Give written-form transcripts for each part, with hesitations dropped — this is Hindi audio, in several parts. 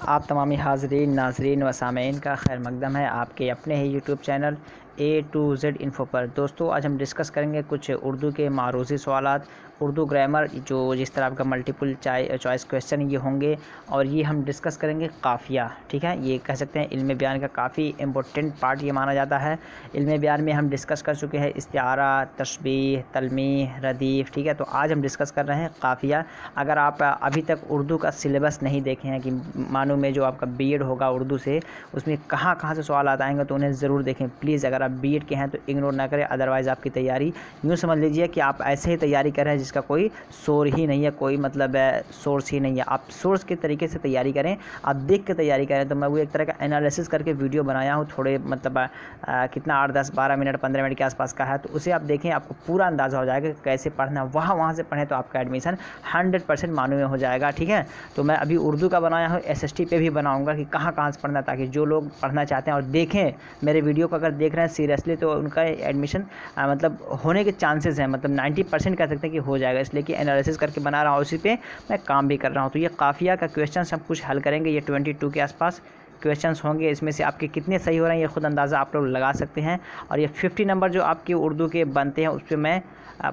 आप तमामी हाज़रीन नाज़रीन व सामीन का खैर मकदम है आपके अपने ही YouTube channel A to Z info पर। दोस्तों आज हम डिस्कस करेंगे कुछ उर्दू के मारूज़ी सवालात, उर्दू ग्रामर जो जिस तरह आपका मल्टीपल चॉइस क्वेश्चन ये होंगे, और ये हम डिस्कस करेंगे काफ़िया। ठीक है, ये कह सकते हैं इल्म बयान का काफ़ी इम्पोर्टेंट पार्ट ये माना जाता है। इल्म बयान में हम डिस्कस कर चुके हैं इस्तिआरा, तशबीह, तलमीह, रदीफ़। ठीक है, तो आज हम डिस्कस कर रहे हैं काफ़िया। अगर आप अभी तक उर्दू का सिलेबस नहीं देखे हैं कि मानो में जो आपका बीएड होगा उर्दू से, उसमें कहाँ कहाँ से सवाल आएंगे, तो उन्हें ज़रूर देखें प्लीज़। अगर आप बीएड के हैं तो इग्नोर ना करें, अदरवाइज़ आपकी तैयारी यूँ समझ लीजिए कि आप ऐसे ही तैयारी कर रहे हैं जिसका कोई सोर्स ही नहीं है, कोई मतलब सोर्स ही नहीं है। आप सोर्स के तरीके से तैयारी करें, आप देख के तैयारी करें। तो मैं वो एक तरह का एनालिसिस करके वीडियो बनाया हूँ, थोड़े मतलब कितना 8, 10, 12 मिनट 15 मिनट के आसपास का है, तो उसे आप देखें, आपको पूरा अंदाज़ा हो जाएगा कि कैसे पढ़ना। वहाँ से पढ़ें तो आपका एडमिशन 100% मानू में हो जाएगा। ठीक है, तो मैं अभी उर्दू का बनाया हूँ, SST पे भी बनाऊँगा कि कहाँ से पढ़ना, ताकि जो लोग पढ़ना चाहते हैं और देखें मेरे वीडियो को, अगर देख रहे हैं सीरियसली, तो उनका एडमिशन मतलब होने के चांसेस हैं, मतलब 90% कह सकते हैं कि हो जाएगा। इसलिए कि एनालिसिस करके बना रहा हूँ, उसी पे मैं काम भी कर रहा हूँ। तो ये काफ़िया का क्वेश्चन हम कुछ हल करेंगे, ये 22 के आसपास क्वेश्चंस होंगे। इसमें से आपके कितने सही हो रहे हैं ये खुद अंदाज़ा आप लोग लगा सकते हैं। और ये 50 नंबर जो आपके उर्दू के बनते हैं, उस पर मैं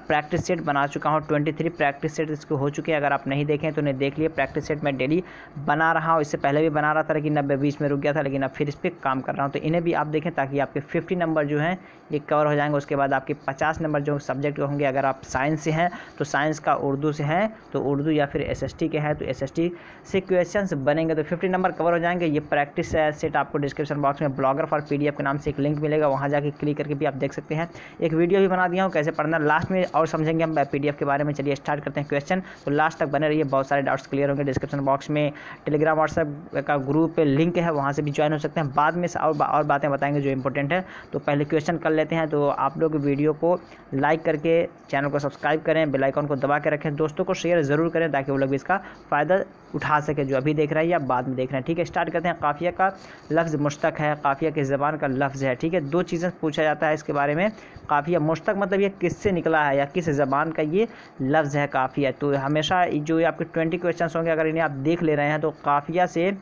प्रैक्टिस सेट बना चुका हूँ। 23 प्रैक्टिस सेट इसको हो चुके हैं। अगर आप नहीं देखें तो उन्हें देख लिए। प्रैक्टिस सेट मैं डेली बना रहा हूँ, इससे पहले भी बना रहा था, लेकिन अब 20 में रुक गया था, लेकिन अब फिर इस पर काम कर रहा हूँ। तो इन्हें भी आप देखें ताकि आपके 50 नंबर जो हैं ये कवर हो जाएंगे। उसके बाद आपके 50 नंबर जो सब्जेक्ट होंगे, अगर आप साइंस से हैं तो साइंस का, उर्दू से हैं तो उर्दू, या फिर SST के हैं तो SST से क्वेश्चंस बनेंगे, तो 50 नंबर कवर हो जाएंगे। ये प्रैक्टिस सेट आपको डिस्क्रिप्शन बॉक्स में ब्लॉगर फॉर PDF के नाम से एक लिंक मिलेगा, वहाँ जाके क्लिक करके भी आप देख सकते हैं। एक वीडियो भी बना दिया हूँ कैसे पढ़ना, लास्ट में और समझेंगे हम PDF के बारे में। चलिए स्टार्ट करते हैं क्वेश्चन, तो लास्ट तक बने रहिए, बहुत सारे डाउट्स क्लियर होंगे। डिस्क्रिप्शन बॉक्स में टेलीग्राम व्हाट्सएप का ग्रुप लिंक है, वहाँ से भी ज्वाइन हो सकते हैं। बाद में और बातें बताएंगे जो इंपॉर्टेंट है। तो पहले क्वेश्चन कर लेते हैं। तो आप लोग वीडियो को लाइक करके चैनल को सब्सक्राइब करें, बेल आइकन को दबा के रखें, दोस्तों को शेयर ज़रूर करें ताकि वो लोग भी इसका फ़ायदा उठा सके, जो अभी देख रहे हैं या बाद में देख रहे हैं। ठीक है, स्टार्ट करते हैं। काफ़िया का लफ्ज़ मुश्तक है, काफ़िया किस ज़बान का लफ्ज़ है। ठीक है, 2 चीज़ें पूछा जाता है इसके बारे में। काफ़िया मुश्तक मतलब ये किससे निकला है या किस ज़बान का ये लफ्ज़ है काफ़िया। तो हमेशा जो आपके 20 क्वेश्चन होंगे, अगर इन्हें आप देख ले रहे हैं तो काफ़िया से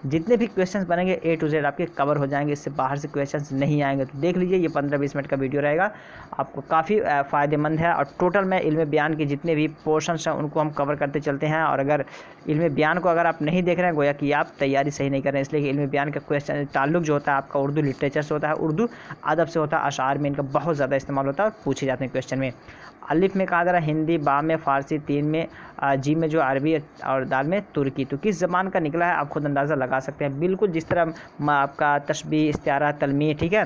जितने भी क्वेश्चंस बनेंगे A to Z आपके कवर हो जाएंगे, इससे बाहर से क्वेश्चंस नहीं आएंगे। तो देख लीजिए, ये 15-20 मिनट का वीडियो रहेगा, आपको काफ़ी फ़ायदेमंद है। और टोटल में इल्म बयान के जितने भी पोर्शंस हैं उनको हम कवर करते चलते हैं। और अगर इल्म बयान को अगर आप नहीं देख रहे हैं, गोया कि आप तैयारी सही नहीं कर रहे हैं। इसलिए कि इल्म बयान का क्वेश्चन ताल्लुक जो होता है आपका उर्दू लिटरेचर से होता है, उर्दू अदब से होता है, अशार में इनका बहुत ज़्यादा इस्तेमाल होता है और पूछे जाते हैं क्वेश्चन में। अलिफ में कहा जा रहा है हिंदी, बा में फ़ारसी, 3 में जीम में जो अरबी, और दाल में तुर्की। तो किस ज़बान का निकला है आप खुद अंदाज़ा लगा सकते हैं। बिल्कुल जिस तरह आपका तशबीह, इस्तिआरा, तलमीह, ठीक है,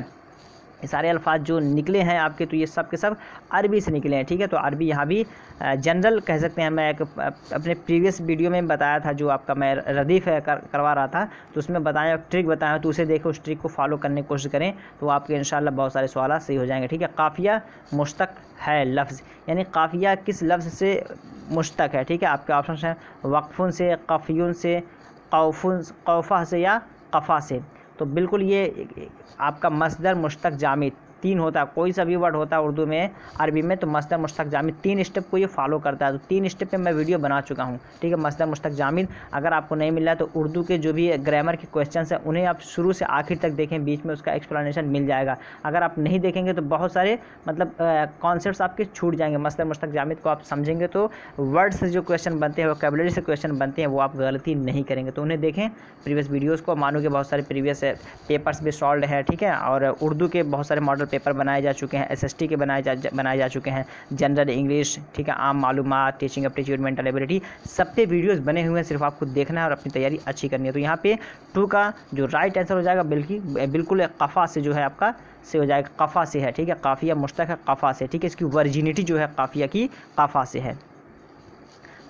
ये सारे अल्फाज जो निकले हैं आपके, तो ये सब के सब अरबी से निकले हैं। ठीक है, तो अरबी यहाँ भी जनरल कह सकते हैं। मैं एक अपने प्रीवियस वीडियो में बताया था, जो आपका मैं रदीफ़ करवा रहा था, तो उसमें बताया, ट्रिक बताया, तो उसे देखो, उस ट्रिक को फॉलो करने की कोशिश करें तो आपके इंशाल्लाह बहुत सारे सवाल सही हो जाएंगे। ठीक है, काफ़िया मुश्तक है लफ्ज़, यानी काफ़िया किस लफ्ज़ से मुश्तक है। ठीक है, आपके ऑप्शन हैं वक्फ़ुन से, कफ़ियुन से, कौफ़ा से या कफ़ा से। तो बिल्कुल ये आपका मस्दर मुश्तक जामिद 3 होता है, कोई सा भी वर्ड होता है उर्दू में, अरबी में, तो मस्दर मुश्तक जामिद 3 स्टेप को ये फॉलो करता है। तो 3 स्टेप पे मैं वीडियो बना चुका हूँ। ठीक है, मस्दर मुश्तक जामिद अगर आपको नहीं मिल रहा है तो उर्दू के जो भी ग्रामर के क्वेश्चंस हैं उन्हें आप शुरू से आखिर तक देखें, बीच में उसका एक्सप्लेनेशन मिल जाएगा। अगर आप नहीं देखेंगे तो बहुत सारे मतलब कॉन्सेप्ट्स आपके छूट जाएंगे। मस्दर मुश्तक जामिद को आप समझेंगे तो वर्ड से जो क्वेश्चन बनते हैं, वोकैबुलरी से क्वेश्चन बनते हैं, वो आप गलती नहीं करेंगे। तो उन्हें देखें, प्रीवियस वीडियोज़ को, मानो के बहुत सारे प्रीवियस पेपर्स भी सॉल्व है। ठीक है, और उर्दू के बहुत सारे मॉडल पेपर बनाए जा चुके हैं, SST के बनाए जा चुके हैं, जनरल इंग्लिश, ठीक है, आम मालूमात, टीचिंग एप्टीट्यूड, मेंटल एबिलिटी, सब पे वीडियोस बने हुए हैं, सिर्फ आपको देखना है और अपनी तैयारी अच्छी करनी है। तो यहाँ पे 2 का जो राइट आंसर हो जाएगा बिल्कुल कफ़ा से जो है आपका से हो जाएगा, कफ़ा से है। ठीक है, काफ़िया मुश्तक है कफ़ा से। ठीक है, इसकी वर्जिनिटी जो है काफ़िया की कफ़ा से है।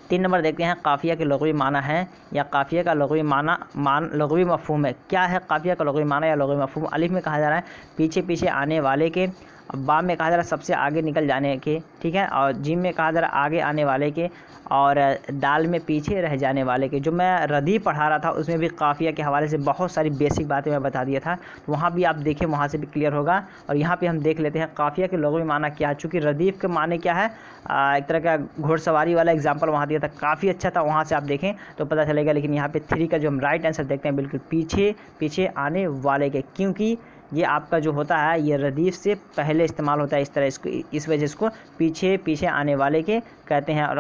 3 नंबर देखते हैं, काफ़िया के लग़वी माना है या काफ़िया का लग़वी लग़वी मफ़हूम है। क्या है काफ़िया का लग़वी माना या लग़वी मफ़हूम। अलिफ में कहा जा रहा है पीछे पीछे आने वाले के बा में कहा जा रहा है सबसे आगे निकल जाने के, ठीक है, और जीम में कहा जा रहा है आगे आने वाले के, और दाल में पीछे रह जाने वाले के। जो मैं रदीफ पढ़ा रहा था उसमें भी काफ़िया के हवाले से बहुत सारी बेसिक बातें मैं बता दिया था, तो वहाँ भी आप देखें, वहाँ से भी क्लियर होगा। और यहाँ पे हम देख लेते हैं काफ़िया के लोगों में माना क्या है। चूँकि रदीफ के माने क्या है, एक तरह का घोड़सवारी वाला एग्जाम्पल वहाँ दिया था, काफ़ी अच्छा था, वहाँ से आप देखें तो पता चलेगा। लेकिन यहाँ पे 3 का जो हम राइट आंसर देखते हैं बिल्कुल पीछे पीछे आने वाले के, क्योंकि ये आपका जो होता है ये रदीफ से पहले इस्तेमाल होता है, इस तरह इसको, इस वजह से इसको पीछे पीछे आने वाले के कहते हैं। और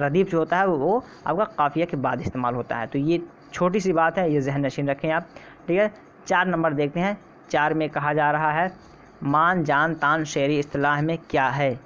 रदीफ जो होता है वो आपका काफ़िया के बाद इस्तेमाल होता है। तो ये छोटी सी बात है, ये जहन नशीन रखें आप, ठीक है। 4 नंबर देखते हैं। 4 में कहा जा रहा है मान जान तान शेरी इस्तिलाह में क्या है।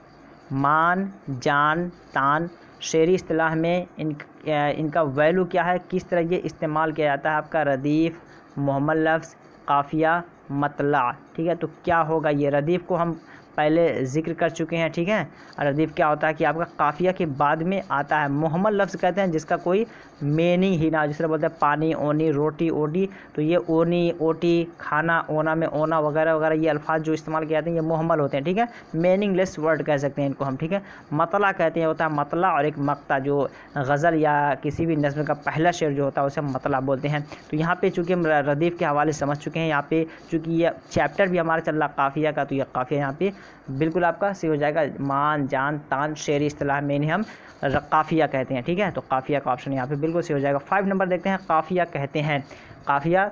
मान जान तान शेरी इस्तिलाह में इनका वैल्यू क्या है, किस तरह ये इस्तेमाल किया जाता है। आपका रदीफ, मुहम्मल लफ्ज़, काफ़िया, मतला, ठीक है। तो क्या होगा, ये रदीफ को हम पहले ज़िक्र कर चुके हैं, ठीक है। और रदीफ क्या होता है कि आपका काफ़िया के बाद में आता है। मुहम्मल लफ्ज़ कहते हैं जिसका कोई मीनिंग ही ना, जिस तरह बोलते हैं पानी, ओनी, रोटी, ओडी, तो ये ओनी, ओटी, खाना, ओना में ओना वगैरह वगैरह ये अल्फाज जो इस्तेमाल किए जाते हैं ये मुहम्मल होते हैं, ठीक है। मीनिंगलेस वर्ड कह सकते हैं इनको हम, ठीक है। मतला कहते हैं, होता है मतला, और एक मक्ता जो गज़ल या किसी भी नज़्म का पहला शेर जो होता है उसे मतला बोलते हैं। तो यहाँ पे चूँकि हम रदीफ के हवाले से समझ चुके हैं, यहाँ पे चूँकि ये चैप्टर भी हमारा चल रहा काफ़िया का, तो ये काफ़िया यहाँ पे बिल्कुल आपका सही हो जाएगा। मान जान तान शेरी इस्तिलाह में इन्हें हम काफ़िया कहते हैं, ठीक है। तो काफ़िया का ऑप्शन यहाँ पे बिल्कुल सही हो जाएगा। 5 नंबर देखते हैं। काफ़िया कहते हैं, काफ़िया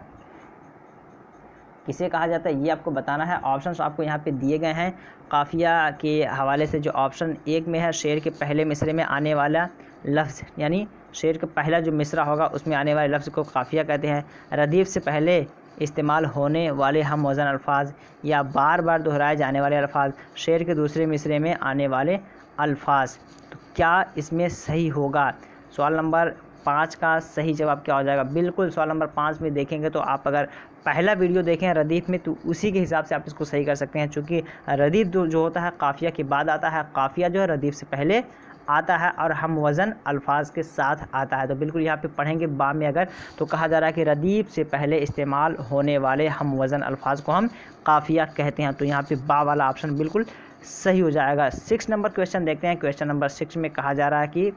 किसे कहा जाता है ये आपको बताना है। ऑप्शंस आपको यहाँ पे दिए गए हैं। काफ़िया के हवाले से जो ऑप्शन 1 में है, शेर के पहले मिसरे में आने वाला लफ्ज़, यानी शेर का पहला जो मिसरा होगा उसमें आने वाले लफ्ज़ को काफ़िया कहते हैं। रदीफ से पहले इस्तेमाल होने वाले हम वज़न अल्फाज या बार बार दोहराए जाने वाले अल्फाज, शेर के दूसरे मिसरे में आने वाले अल्फाज। तो क्या इसमें सही होगा? सवाल नंबर 5 का सही जवाब क्या हो जाएगा? बिल्कुल सवाल नंबर 5 में देखेंगे तो आप अगर पहला वीडियो देखें रदीफ में तो उसी के हिसाब से आप इसको सही कर सकते हैं। चूँकि रदीफ जो होता है काफ़िया के बाद आता है, काफ़िया जो है रदीफ से पहले आता है और हम वज़न अल्फाज के साथ आता है। तो बिल्कुल यहाँ पे पढ़ेंगे बा में अगर, तो कहा जा रहा है कि रदीफ से पहले इस्तेमाल होने वाले हम वज़न अल्फाज को हम काफ़िया कहते हैं। तो यहाँ पे बा वाला ऑप्शन बिल्कुल सही हो जाएगा। 6 नंबर क्वेश्चन देखते हैं। क्वेश्चन नंबर 6 में कहा जा रहा है कि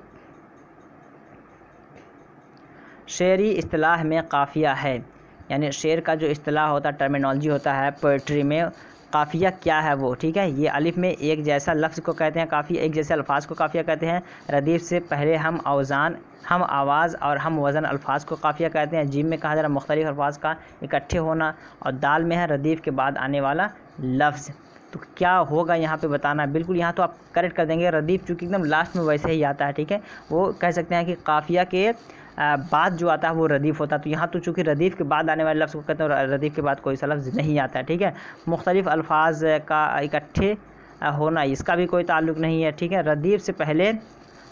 शेरी इस्तिलाह में काफ़िया है, यानी शेर का जो इस्तिलाह होता है, टर्मिनोलॉजी होता है पोइट्री में, काफ़िया क्या है वो, ठीक है। ये अलिफ में एक जैसा लफ्ज़ को कहते हैं काफ़िया, एक जैसे अल्फाज को काफ़िया कहते हैं। रदीफ से पहले हम औज़ान, हम आवाज़ और हम वज़न अल्फाज को काफ़िया कहते हैं। जीम में कहा जा रहा है मुख्तलिफ अल्फाज का इकट्ठे होना, और दाल में है रदीफ के बाद आने वाला लफ्ज़। तो क्या होगा यहाँ पे बताना है। बिल्कुल यहाँ तो आप करेक्ट कर देंगे। रदीफ चूँकि एकदम लास्ट में वैसे ही आता है, ठीक है। वो कह सकते हैं कि काफ़िया के बाद जो आता है वो रदीफ़ होता है। तो यहाँ तो चूँकि रदीफ़ के बाद आने वाले लफ्ज़ को कहते हैं, रदीफ़ के बाद कोई सा लफ्ज़ नहीं आता है, ठीक है। मुख्तलिफ अल्फाज का इकट्ठे होना, इसका भी कोई ताल्लुक़ नहीं है, ठीक है। रदीफ़ से पहले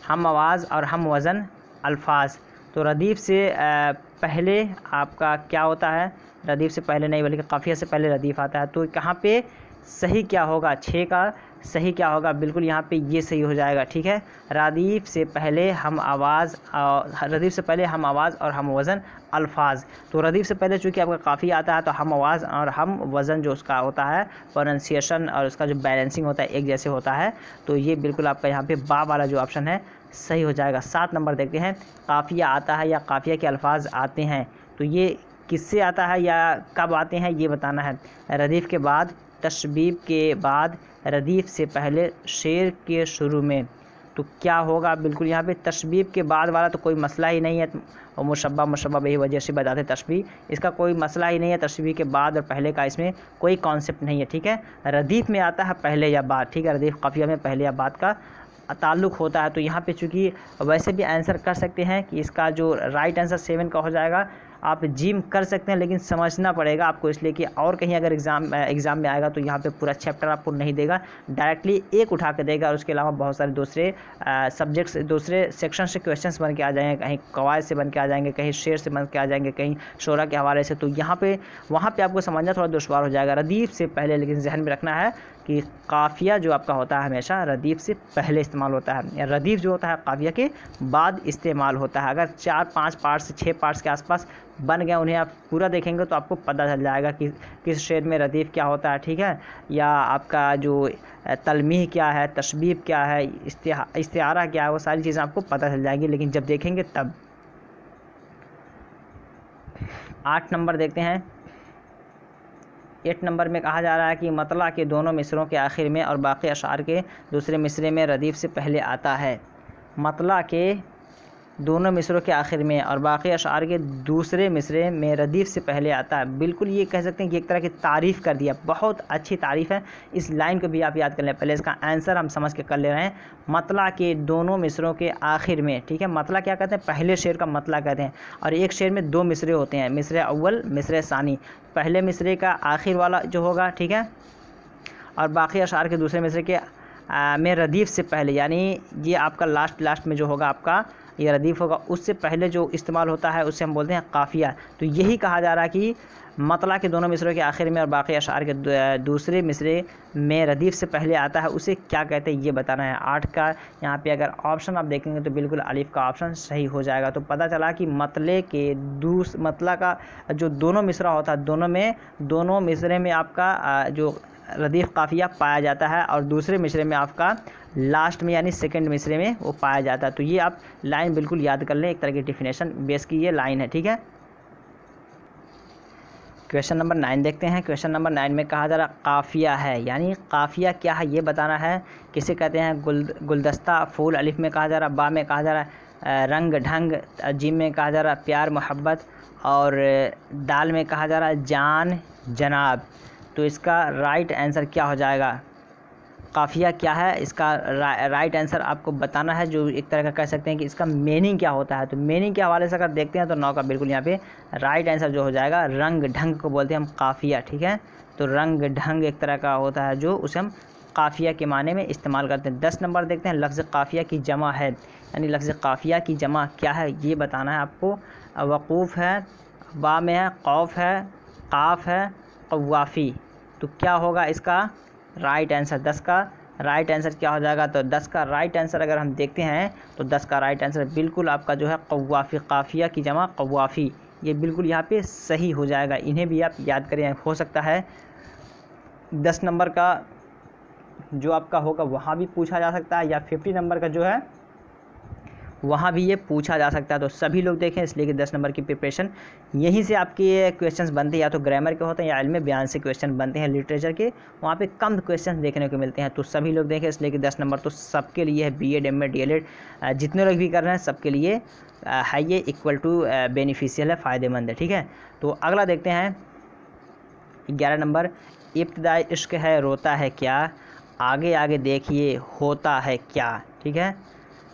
हम आवाज़ और हम वज़न अल्फाज, तो रदीफ़ से पहले आपका क्या होता है, रदीफ़ से पहले नहीं बल्कि काफ़िया से पहले रदीफ़ आता है। तो कहाँ पे सही क्या होगा? 6 का सही क्या होगा? बिल्कुल यहाँ पे ये सही हो जाएगा, ठीक है। रदीफ़ से पहले हम आवाज़, रदीफ़ से पहले हम आवाज़ और हम वज़न अल्फाज। तो रदीफ़ से पहले चूँकि आपका काफ़ी आता है तो हम आवाज़ और हम वज़न जो उसका होता है प्रोनाउंसिएशन और उसका जो बैलेंसिंग होता है एक जैसे होता है। तो ये बिल्कुल आपका यहाँ पे बा वाला जो ऑप्शन है सही हो जाएगा। 7 नंबर देखते हैं। काफ़िया आता है या काफ़िया के अल्फाज आते हैं, तो ये किससे आता है या कब आते हैं ये बताना है। रदीफ़ के बाद, तशबीब के बाद, रदीफ़ से पहले, शेर के शुरू में। तो क्या होगा? बिल्कुल यहाँ पे तशबीब के बाद वाला तो कोई मसला ही नहीं है, और मुशब्बा बही वजह से बताते तशबीह, इसका कोई मसला ही नहीं है। तशबीह के बाद और पहले का इसमें कोई कॉन्सेप्ट नहीं है, ठीक है। रदीफ़ में आता है पहले या बाद, ठीक है। रदीफ़ काफ़िया में पहले या बाद का ताल्लुक़ होता है। तो यहाँ पे चूँकि वैसे भी आंसर कर सकते हैं कि इसका जो राइट आंसर 7 का हो जाएगा। आप जिम कर सकते हैं लेकिन समझना पड़ेगा आपको, इसलिए कि और कहीं अगर एग्ज़ाम में आएगा तो यहाँ पे पूरा चैप्टर आपको नहीं देगा, डायरेक्टली एक उठा के देगा। और उसके अलावा बहुत सारे दूसरे सब्जेक्ट्स, दूसरे सेक्शन से क्वेश्चंस बन के आ जाएंगे, कहीं कवायद से बन के आ जाएंगे, कहीं शेर से बन के आ जाएंगे, कहीं शोरा के हवाले से। तो यहाँ पे वहाँ पे आपको समझना थोड़ा दुश्वार हो जाएगा। रदीफ़ से पहले लेकिन जहन में रखना है कि काफ़िया जो आपका होता है हमेशा रदीफ़ से पहले इस्तेमाल होता है, या रदीफ़ जो होता है काफ़िया के बाद इस्तेमाल होता है। अगर 4-5 पार्ट्स 6 पार्ट्स के आसपास बन गया, उन्हें आप पूरा देखेंगे तो आपको पता चल जाएगा कि किस शेर में रदीफ़ क्या होता है, ठीक है, या आपका जो तलमीह क्या है, तशबीब क्या है, इस्तिआरा क्या है, वो सारी चीज़ें आपको पता चल जाएगी, लेकिन जब देखेंगे तब। 8 नंबर देखते हैं। 8 नंबर में कहा जा रहा है कि मतला के दोनों मिसरों के आखिर में और बाकी अशार के दूसरे मिसरे में रदीफ़ से पहले आता है। मतला के दोनों मिसरों के आखिर में और बाकी अशार के दूसरे मिसरे में रदीफ़ से पहले आता है। बिल्कुल ये कह सकते हैं कि एक तरह की तारीफ़ कर दिया, बहुत अच्छी तारीफ़ है। इस लाइन को भी आप याद कर लें। पहले इसका आंसर हम समझ के कर ले रहे हैं। मतला के दोनों मिसरों के आखिर में, ठीक है, मतला क्या कहते हैं, पहले शेर का मतला कहते हैं। और एक शेर में 2 मिसरे होते हैं, मिसरे अव्वल, मिसरे सानी। पहले मिसरे का आखिर वाला जो होगा, ठीक है, और बाकी अशार के दूसरे मिसरे के में रदीफ़ से पहले, यानी ये आपका लास्ट में जो होगा आपका ये रदीफ़ होगा, उससे पहले जो इस्तेमाल होता है उसे हम बोलते हैं काफ़िया। तो यही कहा जा रहा है कि मतला के दोनों मिसरों के आखिर में और बाकी अशार के दूसरे मिसरे में रदीफ़ से पहले आता है, उसे क्या कहते हैं ये बताना है। 8 का यहाँ पे अगर ऑप्शन आप देखेंगे तो बिल्कुल अलिफ का ऑप्शन सही हो जाएगा। तो पता चला कि मतला का जो दोनों मिसरा होता है, दोनों मिसरे में आपका जो रदीफ़ काफ़िया पाया जाता है, और दूसरे मिसरे में आपका लास्ट में यानी सेकंड मिसरे में वो पाया जाता है। तो ये आप लाइन बिल्कुल याद कर लें, एक तरह की डेफिनेशन बेस की ये लाइन है, ठीक है। क्वेश्चन नंबर 9 देखते हैं। क्वेश्चन नंबर 9 में कहा जा रहा काफ़िया है, यानी काफ़िया क्या है ये बताना है। किसे कहते हैं गुलदस्ता। फूल अलिफ में कहा जा रहा, बा में कहा जा रहा रंग ढंग, जीम में कहा जा रहा प्यार मोहब्बत, और दाल में कहा जा रहा जान जनाब। तो इसका राइट आंसर क्या हो जाएगा, काफ़िया क्या है, इसका राइट आंसर आपको बताना है। जो एक तरह का कह सकते हैं कि इसका मीनिंग क्या होता है। तो मीनिंग के हवाले से अगर देखते हैं तो 9 का बिल्कुल यहाँ पे राइट आंसर जो हो जाएगा, रंग ढंग को बोलते हैं हम काफ़िया, ठीक है। तो रंग ढंग एक तरह का होता है जो उसे हम काफ़िया के माने में इस्तेमाल करते हैं। 10 नंबर देखते हैं। लफ्ज़ काफ़िया की जमा है, यानी लफ्ज़ काफ़िया की जमा क्या है ये बताना है आपको। वक़ूफ़ है, बा में है, क़ौफ़ है, क़ाफ़ है, क़वाफ़ी। तो क्या होगा इसका राइट आंसर। 10 का राइट आंसर क्या हो जाएगा। तो 10 का राइट आंसर अगर हम देखते हैं तो 10 का राइट आंसर बिल्कुल आपका जो है क़वाफ़ी, काफ़िया की जमा क़वाफ़ी, ये बिल्कुल यहाँ पे सही हो जाएगा। इन्हें भी आप याद करें। हो सकता है 10 नंबर का जो आपका होगा वहाँ भी पूछा जा सकता है, या 50 नंबर का जो है वहाँ भी ये पूछा जा सकता है। तो सभी लोग देखें, इसलिए कि 10 नंबर की प्रिपरेशन यहीं से आपके क्वेश्चंस बनते हैं, या तो ग्रामर के होते हैं या इल्म बयान से क्वेश्चन बनते हैं। लिटरेचर के वहाँ पे कम क्वेश्चन देखने को मिलते हैं। तो सभी लोग देखें, इसलिए कि 10 नंबर तो सबके लिए है। बीएड, एमएड, डीएलएड जितने लोग भी कर रहे हैं सबके लिए है, ये इक्वल टू बेनिफिशियल है, फ़ायदेमंद है, ठीक है। तो अगला देखते हैं 11 नंबर। इब्तिदाई इश्क है रोता है क्या, आगे आगे देखिए होता है क्या, ठीक है।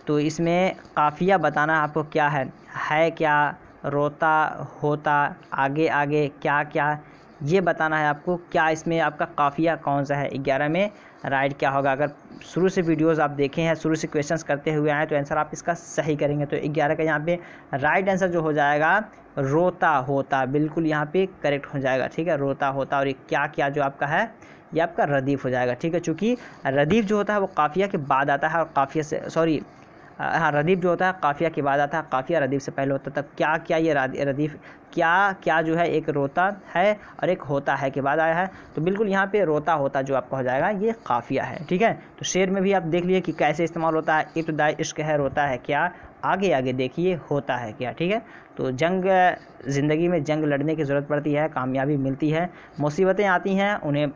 तो इसमें काफ़िया बताना आपको क्या है क्या, रोता, होता, आगे आगे, क्या क्या, ये बताना है आपको। क्या इसमें आपका काफ़िया कौन सा है 11 में राइट क्या होगा। अगर शुरू से वीडियोस आप देखे हैं, शुरू से क्वेश्चंस करते हुए आए तो आंसर आप इसका सही करेंगे। तो 11 का यहाँ पे राइट आंसर जो हो जाएगा रोता होता, बिल्कुल यहाँ पे करेक्ट हो जाएगा, ठीक है। रोता होता, और ये क्या क्या जो आपका है ये आपका रदीफ़ हो जाएगा, ठीक है। चूँकि रदीफ़ जो होता है वो काफ़िया के बाद आता है, और काफ़िया से हाँ, रदीफ़ जो होता है काफ़िया के बाद आता है, काफ़िया रदीफ़ से पहले होता है। तब क्या क्या ये रदीफ़ क्या क्या जो है, एक रोता है और एक होता है के बाद आया है। तो बिल्कुल यहाँ पे रोता होता जो आपका हो जाएगा ये काफ़िया है, ठीक है। तो शेर में भी आप देख लिए कि कैसे इस्तेमाल होता है। इब्तिदाई इश्क है रोता है क्या, आगे आगे देखिए होता है क्या, ठीक है। तो ज़िंदगी में जंग लड़ने की ज़रूरत पड़ती है, कामयाबी मिलती है, मुसीबतें आती हैं, उन्हें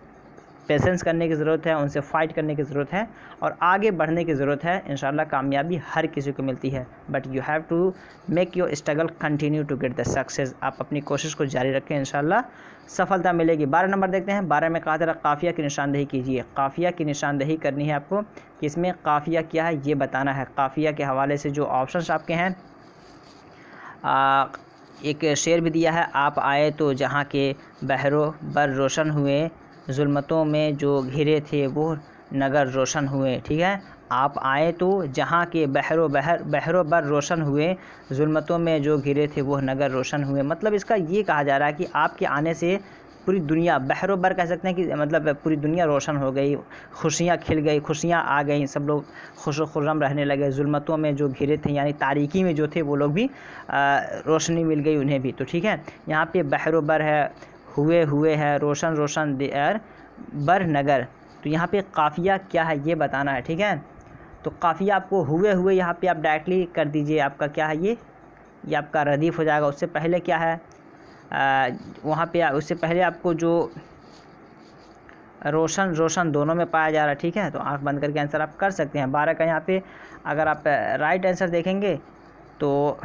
पेशेंस करने की ज़रूरत है, उनसे फ़ाइट करने की ज़रूरत है, और आगे बढ़ने की ज़रूरत है। इंशाल्लाह कामयाबी हर किसी को मिलती है, but you have to make your struggle continue to get the success. आप अपनी कोशिश को जारी रखें, इंशाल्लाह सफलता मिलेगी। 12 नंबर देखते हैं। 12 में कहा जा रहा काफ़िया की निशानदेही कीजिए। काफ़िया की निशानदेही करनी है आपको कि इसमें काफ़िया क्या है ये बताना है। काफ़िया के हवाले से जो ऑप्शंस आपके हैं, एक शेर भी दिया है, आप आए तो जहाँ के बहरो बर रोशन हुए, जुल्मतों में जो घिरे थे वो नगर रोशन हुए, ठीक है। आप आए तो जहाँ के बहरो बर रोशन हुए, जुल्मतों में जो घिरे थे वो नगर रोशन हुए। मतलब इसका ये कहा जा रहा है कि आपके आने से पूरी दुनिया, बहरो बर कह सकते हैं कि मतलब पूरी दुनिया रोशन हो गई, खुशियाँ खिल गई, खुशियाँ आ गई, सब लोग खुश खुर्रम रहने लगे। जुल्मतों में जो घिरे थे यानी तारीकी में जो थे वो लोग भी रोशनी मिल गई उन्हें भी। तो ठीक है, यहाँ पे बहरो बर है, हुए हुए है, रोशन रोशन देर बर नगर। तो यहाँ पे काफ़िया क्या है ये बताना है। ठीक है, तो काफ़िया आपको हुए हुए यहाँ पे आप डायरेक्टली कर दीजिए, आपका क्या है ये आपका रदीफ़ हो जाएगा। उससे पहले क्या है वहाँ पे उससे पहले आपको जो रोशन रोशन दोनों में पाया जा रहा है। ठीक है, तो आंख बंद करके आंसर आप कर सकते हैं। 12 का यहाँ पे अगर आप राइट आंसर देखेंगे तो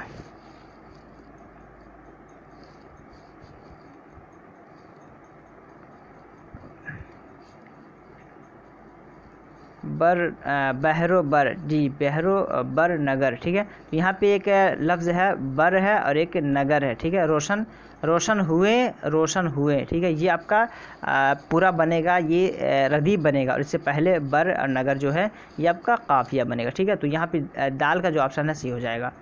बहरो बर, जी बहरो बर नगर। ठीक है, तो यहाँ पे एक लफ्ज़ है बर है और एक नगर है। ठीक है, रोशन रोशन हुए। ठीक है, ये आपका पूरा बनेगा, ये रदीफ बनेगा और इससे पहले बर और नगर जो है ये आपका काफ़िया बनेगा। ठीक है, तो यहाँ पे दाल का जो ऑप्शन है सी हो जाएगा।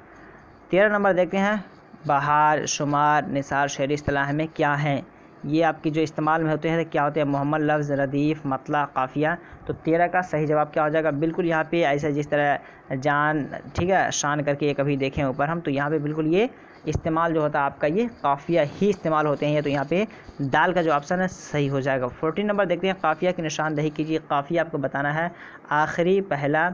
13 नंबर देखते हैं, बहार, शुमार, निसार शेरी इस्तिलाह में क्या हैं। ये आपकी जो इस्तेमाल में होते हैं क्या होते हैं, मोहम्मद, लफ्ज़, रदीफ़, मतला, काफ़िया। तो 13 का सही जवाब क्या हो जाएगा, बिल्कुल यहाँ पे ऐसा जिस तरह जान, ठीक है, शान करके ये कभी देखें ऊपर हम, तो यहाँ पे बिल्कुल ये इस्तेमाल जो होता है आपका ये काफ़िया ही इस्तेमाल होते हैं। तो यहाँ पे दाल का जो ऑप्शन है सही हो जाएगा। 14 नंबर देखते हैं, काफ़िया की निशानदही कीजिए। काफ़िया आपको बताना है आखिरी, पहला,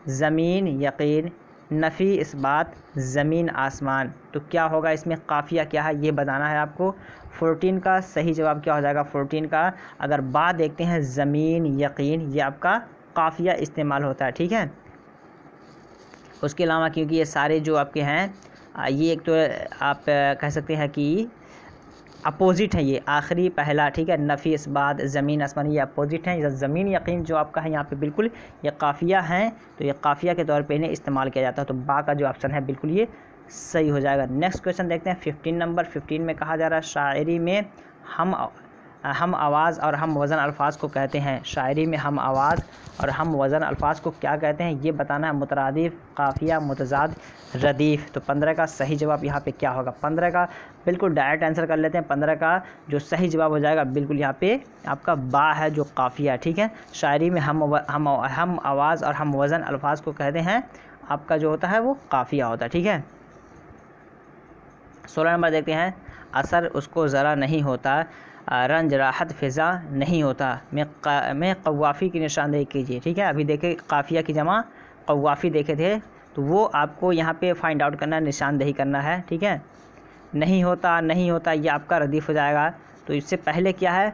ज़मीन, यकीन, नफ़ी, इस बात, ज़मीन, आसमान। तो क्या होगा इसमें, काफ़िया क्या है ये बताना है आपको। 14 का सही जवाब क्या हो जाएगा, 14 का अगर बात देखते हैं ज़मीन, यकीन, ये आपका काफ़िया इस्तेमाल होता है। ठीक है, उसके अलावा क्योंकि ये सारे जो आपके हैं ये एक तो आप कह सकते हैं कि अपोजिट है, ये आखिरी, पहला, ठीक है, नफ़ी, इस बात, ज़मीन, आसमान, ये अपोजिट हैं। ज़मीन, यकीन जो आपका है यहाँ पे बिल्कुल ये काफ़िया हैं, तो ये काफ़िया के तौर पे इन्हें इस्तेमाल किया जाता है। तो बा का जो ऑप्शन है बिल्कुल ये सही हो जाएगा। नेक्स्ट क्वेश्चन देखते हैं 15 नंबर। 15 में कहा जा रहा है शायरी में हम आवाज़ और हम वज़न अल्फाज को कहते हैं। शायरी में हम आवाज़ और हम वज़न अल्फाज को क्या कहते हैं ये बताना है। मुतरादिफ, काफ़िया, मुतज़ाद, रदीफ़। तो 15 का सही जवाब यहाँ पे क्या होगा, 15 का बिल्कुल डायरेक्ट आंसर कर लेते हैं। 15 का जो सही जवाब हो जाएगा बिल्कुल यहाँ पे आपका बा है जो काफ़िया। ठीक है, शायरी में हम आवाज़ और हम वज़न अल्फाज को कहते हैं, आपका जो होता है वो काफ़िया होता है। ठीक है, 16 नंबर देखते हैं, असर उसको ज़रा नहीं होता, रंज राहत फ़िज़ा नहीं होता, मैं कव्वाफ़ी की निशानदेही कीजिए। ठीक है, अभी देखे काफ़िया की जमा कव्वाफ़ी देखे थे, तो वो आपको यहाँ पे फाइंड आउट करना है, निशानदेही करना है। ठीक है, नहीं होता ये आपका रदीफ़ हो जाएगा। तो इससे पहले क्या है,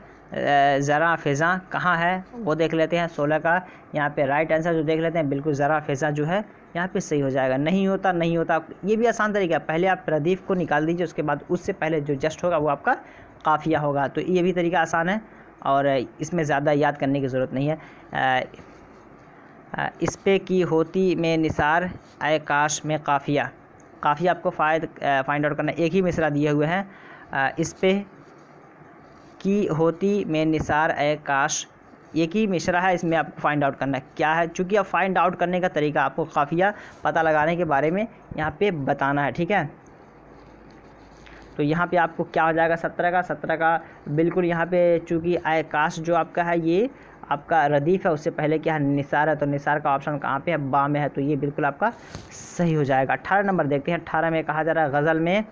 ज़रा फ़िज़ा कहाँ है वो देख लेते हैं। 16 का यहाँ पे राइट आंसर जो देख लेते हैं बिल्कुल ज़रा फ़िज़ा जो है यहाँ पे सही हो जाएगा। नहीं होता ये भी आसान तरीका है, पहले आप रदीफ़ को निकाल दीजिए, उसके बाद उससे पहले जो जस्ट होगा वो आपका काफ़िया होगा। तो ये भी तरीका आसान है और इसमें ज़्यादा याद करने की ज़रूरत नहीं है। इस पे की होती में निसार, आए काश में काफ़िया। काफ़िया आपको फाइंड आउट करना, एक ही मिसरा दिए हुए हैं। इस पे की होती में निसार, आए काश, एक ही मिसरा है, इसमें आपको फाइंड आउट करना है क्या है। चूँकि अब फाइंड आउट करने का तरीका आपको काफ़िया पता लगाने के बारे में यहाँ पे बताना है। ठीक है, तो यहाँ पे आपको क्या हो जाएगा, 17 का बिल्कुल यहाँ पे चूँकि आए काश जो आपका है ये आपका रदीफ़ है, उससे पहले क्या है, निसार है, तो निसार का ऑप्शन कहाँ पे है, बा में है, तो ये बिल्कुल आपका सही हो जाएगा। 18 नंबर देखते हैं। 18 में कहा जा रहा है गज़ल में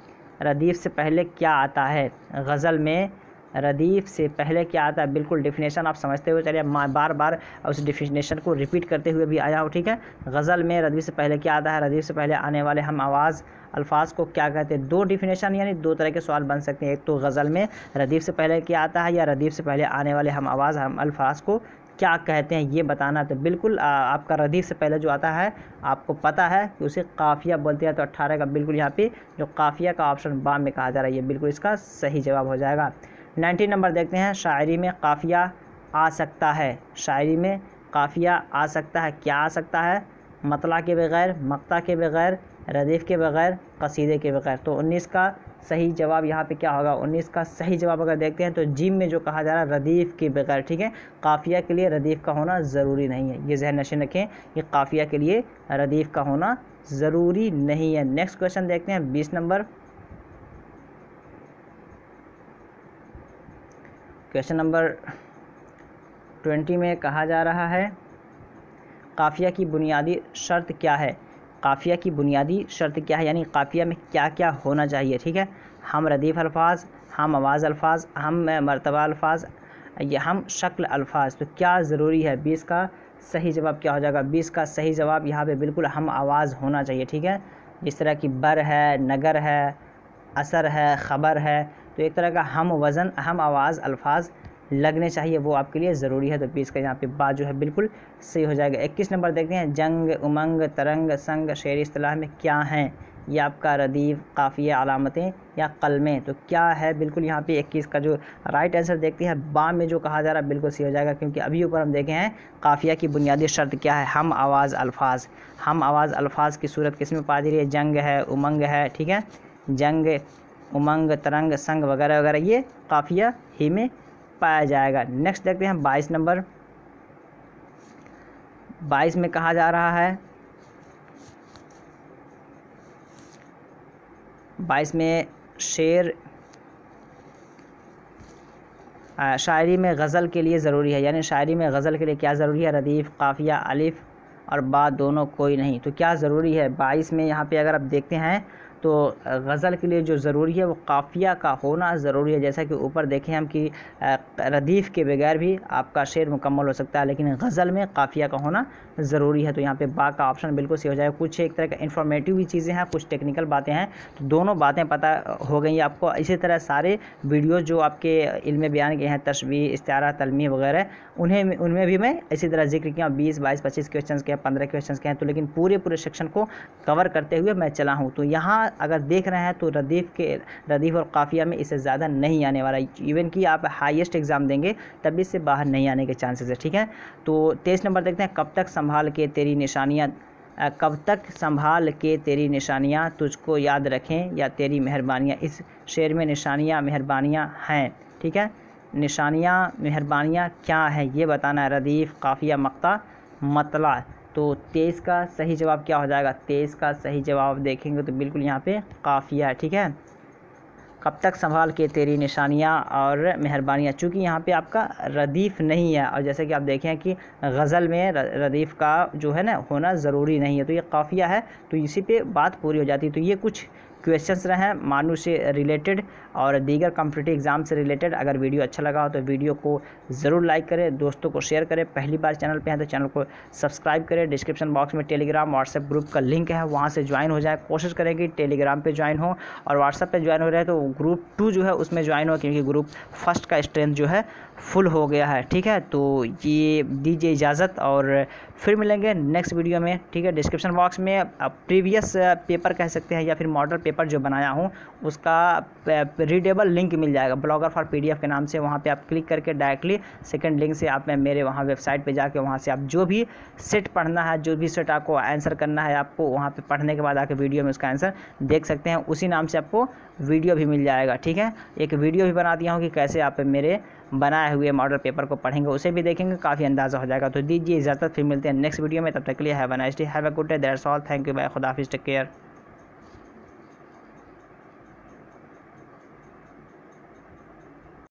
रदीफ़ से पहले क्या आता है। गज़ल में रदीफ़ से पहले क्या आता है, बिल्कुल डेफिनेशन आप समझते हुए चलिए, बार बार उस डेफिनेशन को रिपीट करते हुए भी आया हो। ठीक है, गज़ल में रदीफ़ से पहले क्या आता है, रदीफ़ से पहले आने वाले हम आवाज़ अल्फाज को क्या कहते हैं। दो डेफिनेशन यानी दो तरह के सवाल बन सकते हैं, एक तो गज़ल में रदीफ़ से पहले क्या आता है या रदीफ़ से पहले आने वाले हम आवाज़ हम अल्फाज को क्या कहते हैं ये बताना। तो बिल्कुल आपका रदीफ़ से पहले जो आता है आपको पता है कि उसे काफ़िया बोलते हैं। तो 18 का बिल्कुल यहाँ पे जो काफ़िया का ऑप्शन बा में कहा जा रहा है ये बिल्कुल इसका सही जवाब हो जाएगा। 19 नंबर देखते हैं। शायरी में काफ़िया आ सकता है। शायरी में काफ़िया आ सकता है, क्या आ सकता है, मतला के बग़ैर, मक्ता के बग़ैर, रदीफ़ के बग़ैर, कसीदे के बग़ैर। तो 19 का सही जवाब यहाँ पे क्या होगा, 19 का सही जवाब अगर देखते हैं तो जिम में जो कहा जा रहा है रदीफ़ के बग़ैर। ठीक है, काफ़िया के लिए रदीफ़ का होना ज़रूरी नहीं है, ये ज़हन नशीन रखें कि काफ़िया के लिए रदीफ़ का होना ज़रूरी नहीं है। नेक्स्ट क्वेश्चन देखते हैं 20 नंबर। क्वेश्चन नंबर 20 में कहा जा रहा है काफ़िया की बुनियादी शर्त क्या है। काफ़िया की बुनियादी शर्त क्या है, यानी काफ़िया में क्या क्या होना चाहिए। ठीक है, हम रदीफ़ अल्फाज, हम आवाज़ अल्फाज, हम मरतबा अल्फाज, या हम शक्ल अल्फाज। तो क्या ज़रूरी है, 20 का सही जवाब क्या हो जाएगा। 20 का सही जवाब यहाँ पे बिल्कुल हम आवाज़ होना चाहिए। ठीक है, जिस तरह की बर है, नगर है, असर है, ख़बर है, तो एक तरह का हम वज़न, हम आवाज़ अल्फाज लगने चाहिए, वो आपके लिए ज़रूरी है। तो 20 का यहाँ पे बात जो है बिल्कुल सही हो जाएगा। 21 नंबर देखते हैं, जंग, उमंग, तरंग, संग शेरी इस्तिलाह में क्या हैं। ये आपका रदीफ़, काफ़िया, अलामतें या कलमें। तो क्या है बिल्कुल यहाँ पे 21 का जो राइट आंसर देखते हैं बा में जो कहा जा रहा है बिल्कुल सही हो जाएगा, क्योंकि अभी ऊपर हम देखे हैं काफ़िया की बुनियादी शर्त क्या है, हम आवाज़ अल्फाज। हम आवाज़ अल्फाज की सूरत किस में पाई जा रही है, जंग है, उमंग है। ठीक है, जंग, उमंग, तरंग, संग वगैरह वगैरह ये काफ़िया ही में पाया जाएगा। नेक्स्ट देखते हैं 22 नंबर। 22 में कहा जा रहा है, 22 में शेर शायरी में गज़ल के लिए ज़रूरी है, यानी शायरी में गज़ल के लिए क्या ज़रूरी है, रदीफ़, काफ़िया, अलिफ और बा दोनों कोई नहीं। तो क्या ज़रूरी है 22 में, यहाँ पे अगर आप देखते हैं तो गज़ल के लिए जो ज़रूरी है वो काफ़िया का होना ज़रूरी है। जैसा कि ऊपर देखें हम कि रदीफ़ के बगैर भी आपका शेर मुकम्मल हो सकता है, लेकिन गज़ल में काफ़िया का होना ज़रूरी है। तो यहाँ पे बा का ऑप्शन बिल्कुल सही हो जाएगा। कुछ एक तरह का इन्फॉर्मेटिव भी चीज़ें हैं, कुछ टेक्निकल बातें हैं, तो दोनों बातें पता हो गई आपको। इसी तरह सारे वीडियोज़ जो आपके इल्म बयान के हैं, तशबीह, इस्तिआरा, तलमीह वगैरह, उनमें भी मैं इसी तरह जिक्र किया। 20, 22, 25 क्वेश्चन के हैं, 15 क्वेश्चन के हैं, तो लेकिन पूरे सेक्शन को कवर करते हुए मैं चला हूँ। तो यहाँ अगर देख रहे हैं तो रदीफ़ और काफ़िया में इससे ज़्यादा नहीं आने वाला। इवन कि आप हाईएस्ट एग्ज़ाम देंगे तब भी इससे बाहर नहीं आने के चांसेस है। ठीक है, तो 23 नंबर देखते हैं, कब तक संभाल के तेरी निशानियाँ, कब तक संभाल के तेरी निशानियाँ तुझको याद रखें या तेरी मेहरबानियाँ। इस शेर में निशानियाँ, मेहरबानियाँ हैं। ठीक है, निशानियाँ, मेहरबानियाँ क्या है ये बताना है, रदीफ़, काफ़िया, मक्ता, मतला। तो 23 का सही जवाब क्या हो जाएगा। 23 का सही जवाब देखेंगे तो बिल्कुल यहाँ पे काफ़िया है। ठीक है, कब तक संभाल के तेरी निशानियाँ और मेहरबानियाँ, चूँकि यहाँ पे आपका रदीफ़ नहीं है, और जैसे कि आप देखें कि गज़ल में रदीफ़ का जो है ना होना ज़रूरी नहीं है, तो ये काफ़िया है, तो इसी पे बात पूरी हो जाती है। तो ये कुछ क्वेश्चंस रहे हैं मानू से रिलेटेड और दीगर कॉम्पिटिटिव एग्ज़ाम से रिलेटेड। अगर वीडियो अच्छा लगा हो तो वीडियो को ज़रूर लाइक करें, दोस्तों को शेयर करें। पहली बार चैनल पे हैं तो चैनल को सब्सक्राइब करें। डिस्क्रिप्शन बॉक्स में टेलीग्राम, व्हाट्सएप ग्रुप का लिंक है, वहाँ से ज्वाइन हो जाए। कोशिश करें कि टेलीग्राम पे ज्वाइन हो, और व्हाट्सएप पे ज्वाइन हो रहे हैं तो ग्रुप 2 जो है उसमें ज्वाइन हो, क्योंकि ग्रुप फर्स्ट का स्ट्रेंथ जो है फुल हो गया है। ठीक है, तो ये दीजिए इजाज़त और फिर मिलेंगे नेक्स्ट वीडियो में। ठीक है, डिस्क्रिप्शन बॉक्स में प्रीवियस पेपर कह सकते हैं या फिर मॉडल पेपर जो बनाया हूँ उसका रीडेबल लिंक मिल जाएगा, ब्लॉगर फॉर PDF के नाम से। वहाँ पे आप क्लिक करके डायरेक्टली सेकंड लिंक से आप मेरे वहाँ वेबसाइट पे जाके वहाँ से आप जो भी सेट पढ़ना है, जो भी सेट आपको आंसर करना है, आपको वहाँ पे पढ़ने के बाद आके वीडियो में उसका आंसर देख सकते हैं। उसी नाम से आपको वीडियो भी मिल जाएगा। ठीक है, एक वीडियो भी बना दिया हूँ कि कैसे आप मेरे बनाए हुए मॉडल पेपर को पढ़ेंगे, उसे भी देखेंगे, काफ़ी अंदाज़ा हो जाएगा। तो दीजिए इजाज़त, फिर मिलते हैं नेक्स्ट वीडियो में। तब तक के लिए have a nice day, have a good day, that's all, thank you, bye, खुदा हाफिज़, टेक केयर।